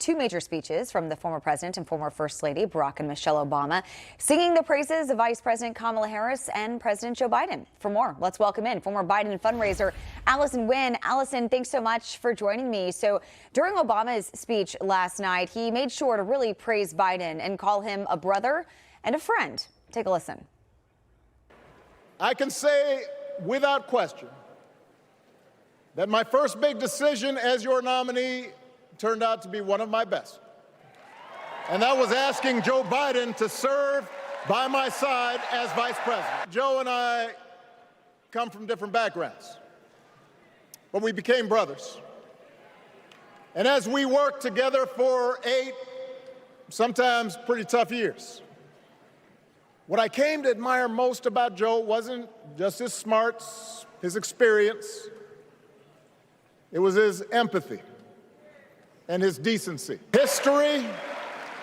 two major speeches from the former president and former First Lady Barack and Michelle Obama, singing the praises of Vice President Kamala Harris and President Joe Biden. For more, let's welcome in former Biden fundraiser Allison Huynh. Allison, thanks so much for joining me. So during Obama's speech last night, he made sure to really praise Biden and call him a brother and a friend. Take a listen. I can say without question that my first big decision as your nominee turned out to be one of my best. And that was asking Joe Biden to serve by my side as vice president. Joe and I come from different backgrounds, but we became brothers. And as we worked together for 8, sometimes pretty tough years, what I came to admire most about Joe wasn't just his smarts, his experience. It was his empathy and his decency. History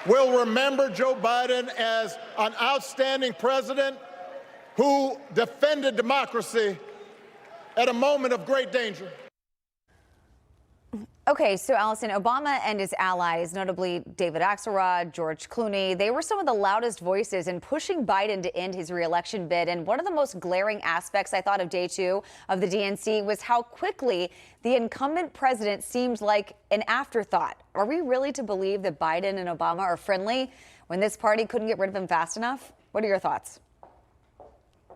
will remember Joe Biden as an outstanding president who defended democracy at a moment of great danger. Okay, so Allison, Obama and his allies, notably David Axelrod, George Clooney, they were some of the loudest voices in pushing Biden to end his reelection bid. And one of the most glaring aspects, I thought, of day 2 of the DNC was how quickly the incumbent president seemed like an afterthought. Are we really to believe that Biden and Obama are friendly when this party couldn't get rid of him fast enough? What are your thoughts?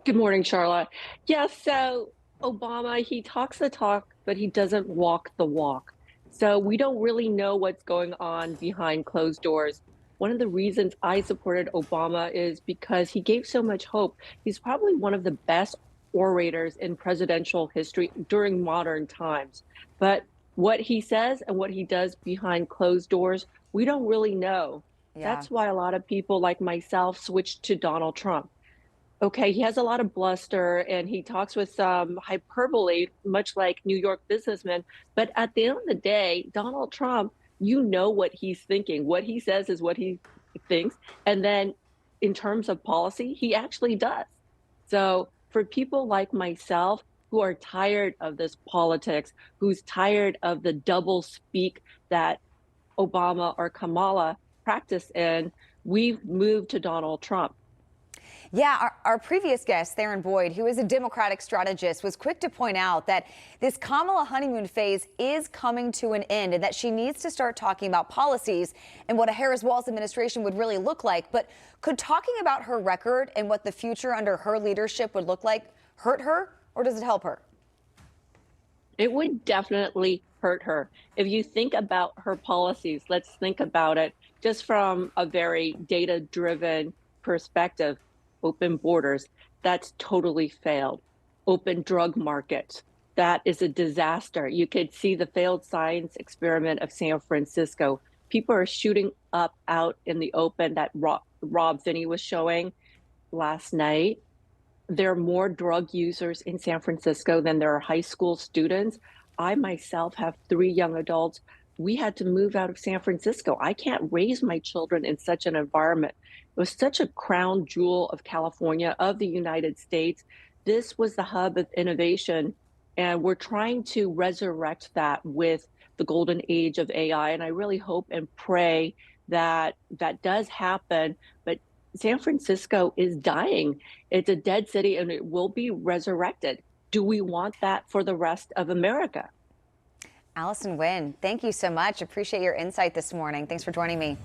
Good morning, Charlotte. Yeah, so Obama, he talks the talk, but he doesn't walk the walk. So we don't really know what's going on behind closed doors. One of the reasons I supported Obama is because he gave so much hope. He's probably one of the best orators in presidential history during modern times. But what he says and what he does behind closed doors, we don't really know. Yeah. That's why a lot of people like myself switched to Donald Trump. Okay, he has a lot of bluster and he talks with some hyperbole, much like New York businessmen. But at the end of the day, Donald Trump, you know what he's thinking. What he says is what he thinks. And then in terms of policy, he actually does. So for people like myself who are tired of this politics, who's tired of the double speak that Obama or Kamala practice in, we've moved to Donald Trump. Yeah, our previous guest, Theron Boyd, who is a Democratic strategist, was quick to point out that this Kamala honeymoon phase is coming to an end and that she needs to start talking about policies and what a Harris-Walz administration would really look like. But could talking about her record and what the future under her leadership would look like hurt her, or does it help her? It would definitely hurt her. If you think about her policies, let's think about it just from a very data-driven perspective. Open borders, that's totally failed. Open drug markets, that is a disaster. You could see the failed science experiment of San Francisco. People are shooting up out in the open that Rob Finney was showing last night. There are more drug users in San Francisco than there are high school students. I myself have 3 young adults. We had to move out of San Francisco. I can't raise my children in such an environment. It was such a crown jewel of California, of the United States. This was the hub of innovation, and we're trying to resurrect that with the golden age of AI. And I really hope and pray that that does happen. But San Francisco is dying. It's a dead city, and it will be resurrected. Do we want that for the rest of America? Allison Huynh, thank you so much. Appreciate your insight this morning. Thanks for joining me.